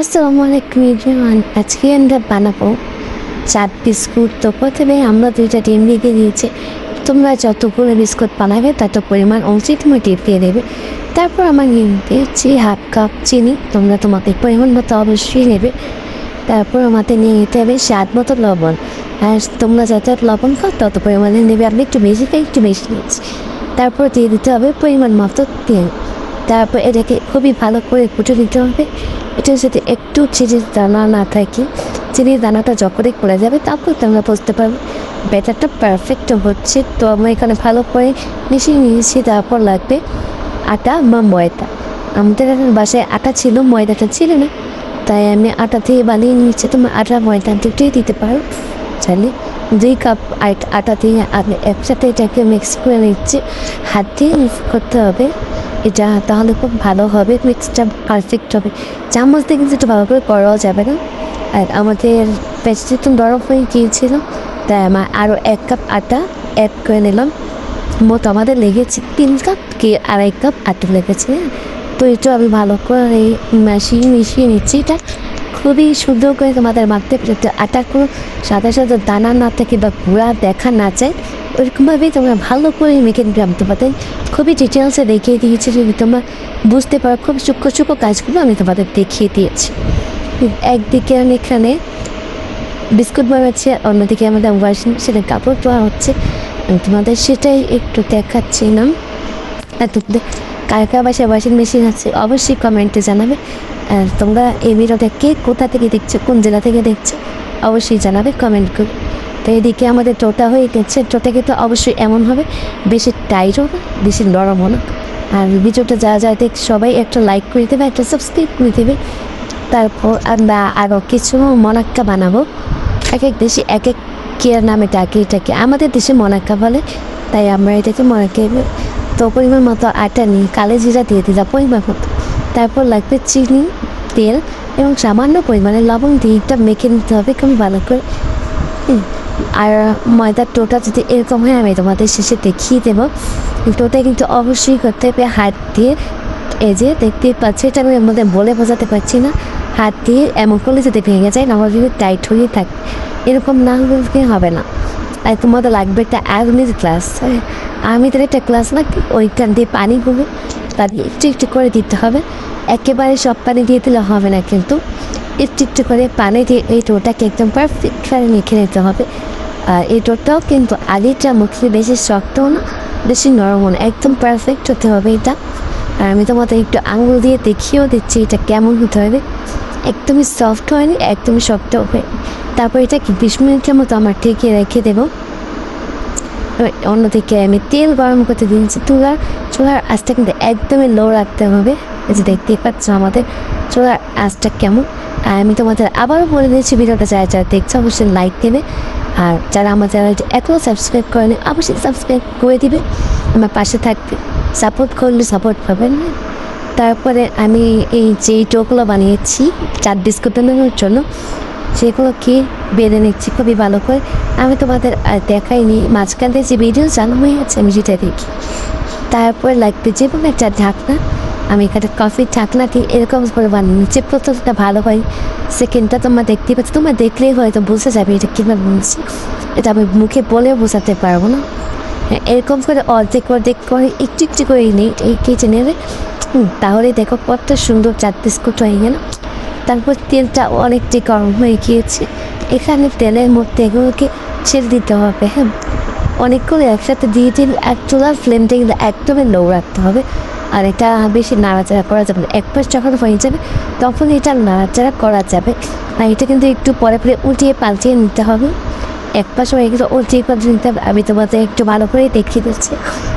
আসসালামু আলাইকুম এভরিওয়ান। আজকে আমরা বানাবো চাট বিস্কুট। তো প্রথমে আমরা 2টা ডিম রেখে দিয়েছি। তোমরা যতগুলো বিস্কুট বানাবে তত পরিমাণ অনুযায়ী তুমি ডিম দিয়ে দেবে। তারপর আমার নিয়ে দিয়েছি হাফ কাপ চিনি, তোমরা তোমাদের পরিমাণ মতো অবশ্যই নেবে। তারপর আমাদের নিয়ে নিতে হবে স্বাদ মতো লবণ, আর তোমরা যত লবণ খাও তত পরিমাণে নেবে। আমি একটু বেশি খাই, একটু বেশি নিয়েছি। তারপর দিয়ে দিতে হবে পরিমাণ মতো তেল। তারপর এটাকে খুবই ভালো করে ফুটে দিতে হবে। এটার সাথে একটু চিনির দানা না থাকে, চিনির দানাটা যখনই পড়ে যাবে তারপর তোমরা বুঝতে পারবে ব্যাটারটা পারফেক্ট হচ্ছে। তো আমরা এখানে ভালো করে মিশিয়ে নিয়েছি। তারপর লাগবে আটা বা ময়দা। আমাদের বাসায় আটা ছিল, ময়দাটা ছিল না, তাই আমি আটা দিয়ে বানিয়ে নিচ্ছি। তোমার আটা ময়দা দুটোই দিতে পারো চাইলে। 2 কাপ আটা দিয়ে আমি একসাথে এটাকে মিক্স করে নিচ্ছি। হাত দিয়ে মিক্স করতে হবে এটা, তাহলে খুব ভালো হবে, মিক্সটা পারফেক্ট হবে। চামচ দিয়ে কিন্তু একটু ভালো করে করাও যাবে না। আর আমাদের পেস্ট্রি তো বরফ হয়ে গিয়েছিল, তাই আমার আরও 1 কাপ আটা অ্যাড করে নিলাম। মোট আমাদের লেগেছে 3 কাপ কি 2.5 কাপ আটা লেগেছে। তো এটা আমি ভালো করে মিশিয়ে নিচ্ছি। এটা খুবই সুন্দর করে তোমাদের মাখতে যাতে আটাগুলো সাথে সাথে দানা না থাকে বা গুঁড়া দেখা না যায়, ওইরকমভাবেই তোমরা ভালো করে মেখে নিতে তোমাদের খুবই ডিটেলসে দেখিয়ে দিয়েছি। যদি তোমরা বুঝতে পারো, খুব সূক্ষ্ম সূক্ষ্ম কাজগুলো আমি তোমাদের দেখিয়ে দিয়েছি। একদিকে আমি এখানে বিস্কুট বানাচ্ছি, অন্যদিকে আমাদের ওয়াশিং মেশিনে কাপড় ধোয়া হচ্ছে। আমি তোমাদের সেটাই একটু দেখাচ্ছিলাম। আর তোমাদের কার কার বাসায় ওয়াশিং মেশিন আছে অবশ্যই কমেন্টে জানাবে। আর তোমরা এই ভিডিওটা কে কোথা থেকে দেখছো, কোন জেলা থেকে দেখছো অবশ্যই জানাবে কমেন্ট করে। তো এদিকে আমাদের টোটা হয়ে গেছে। টোটা কিন্তু অবশ্যই এমন হবে, বেশি টাইটও না, বেশি নরমও না। আর ভিডিওটা যা দেখ সবাই একটা লাইক করে দেবে, একটা সাবস্ক্রাইব করে দেবে। তারপর আমরা আরও কিছু মনাক্কা বানাবো। এক এক দেশে এক এক কেয়ার নামে ডাকে এটাকে, আমাদের দেশে মনাক্কা বলে, তাই আমরা এটাকে মনাক্কা। তো পরিমাণ মতো আটা নিয়ে কালো জিরা দিয়ে দিলাম পরিমাণ মতো। তারপর লাগবে চিনি, তেল এবং সামান্য পরিমাণে লবণ দিয়ে এটা মেখে নিতে হবে খুব ভালো করে। আর ময়দার টোটা যদি এরকম হয় আমি তোমাদের শেষে দেখিয়ে দেবো। টোটা কিন্তু অবশ্যই করতে হবে হাত দিয়ে। এই যে দেখতেই পাচ্ছি, এটা আমি এর মধ্যে বলে বোঝাতে পারছি না। হাত দিয়ে এমন করলে যদি ভেঙে যায়, নাহলে যদি টাইট হয়ে থাকে, এরকম না হলে হবে না। আর তোমাদের লাগবে একটা আগুনের গ্লাস। আমি তাহলে একটা গ্লাস লাগবে, ওইখান দিয়ে পানি গুলো তার একটু একটু করে দিতে হবে। একেবারে সব পানি দিয়ে দিলে হবে না, কিন্তু একটু একটু করে পানি দিয়ে এই টোটাকে একদম পারফেক্টভাবে মেখে নিতে হবে। আর এই টোটাও কিন্তু আগেরটা মুখে বেশি শক্তও না, বেশি নরমও না, একদম পারফেক্ট হতে হবে এটা। আর আমি তোমাদের একটু আঙুল দিয়ে দেখিয়েও দিচ্ছি এটা কেমন হতে হবে। একদমই সফট হয়নি, একদমই শক্ত হয়নি। তারপর এটাকে 20 মিনিটের মতো আমার ঢেকে রেখে দেবো। অন্যদিকে আমি তেল গরম করতে দিয়েছি। চুলার আঁচটা কিন্তু একদমই লো রাখতে হবে। এই যে দেখতেই পাচ্ছ আমাদের চুলার আঁচটা কেমন। আর আমি তোমাদের আবারও বলে দিয়েছি, ভিডিওটা যারা দেখছো অবশ্যই লাইক দেবে। আর যারা আমার চ্যানেলটি এখনও সাবস্ক্রাইব করেনি অবশ্যই সাবস্ক্রাইব করে দিবে, আমার পাশে থাকবে। সাপোর্ট করলে সাপোর্ট পাবেন। তারপরে আমি এই যেই টোগুলো বানিয়েছি চাট বিস্কুট বানানোর জন্য, সেগুলোকে বেঁধে নিচ্ছি খুবই ভালো করে। আমি তোমাদের দেখাইনি, মাঝখান থেকে যে ভিডিও চালু হয়ে আছে আমি যেটা দেখি। তারপর লাগবে যে কোনো একটা ঢাকনা। আমি এখানে কফির ঢাকনাটি এরকম করে বানিয়ে নিচ্ছি। প্রথমটা ভালো হয়, সেকেন্ডটা তোমরা দেখতেই পাচ্ছ, তোমরা দেখলেই হয়তো বুঝতে যাবে এটা কীভাবে বলছি। এটা আমি মুখে বলেও বোঝাতে পারবো না। এরকম করে অর্ধেক করে একটু একটু করে নেই এই কেটে নেবে। তাহলে দেখো কত সুন্দর চাট বিস্কুট হয়ে গেল। তারপর তেলটা অনেকটাই গরম হয়ে গিয়েছে। এখানে তেলের মধ্যে এগুলোকে ছেড়ে দিতে হবে। হ্যাঁ, অনেকগুলো একসাথে দিয়ে দিন। এক চুলার ফ্লেমটা কিন্তু একদমই লো রাখতে হবে। আর এটা বেশি নাড়াচাড়া করা যাবে না। এক পাশ যখন হয়ে যাবে তখন এটা নাড়াচাড়া করা যাবে। আর এটা কিন্তু একটু পরে উল্টিয়ে পাল্টিয়ে নিতে হবে। এক পাশ হয়ে গেলে উল্টিয়ে পাল্টিয়ে নিতে হবে। আমি তোমাদের একটু ভালো করেই দেখিয়ে দিচ্ছি,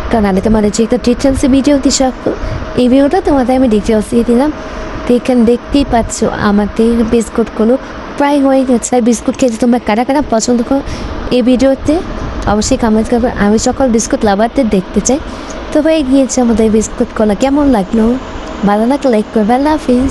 কারণ আমি তোমাদের যে একটা ডিটেলসে ভিডিও দিয়ে সকল এই ভিডিওটা তোমাদের আমি ডিটেলস দিয়ে দিলাম। তো এখানে দেখতেই পাচ্ছ আমাদের বিস্কুটগুলো প্রায় হয়ে গেছে। আর বিস্কুট খেতে তোমরা কারা কারা পছন্দ করো এই ভিডিওতে অবশ্যই কমেন্ট করবে। আমি সকল বিস্কুট লাভারদের দেখতে চাই। তো হয়ে গিয়েছে আমাদের বিস্কুটগুলো। কেমন লাগলো? ভালো লাগলে লাইক করবে। আল্লাহ হাফিজ।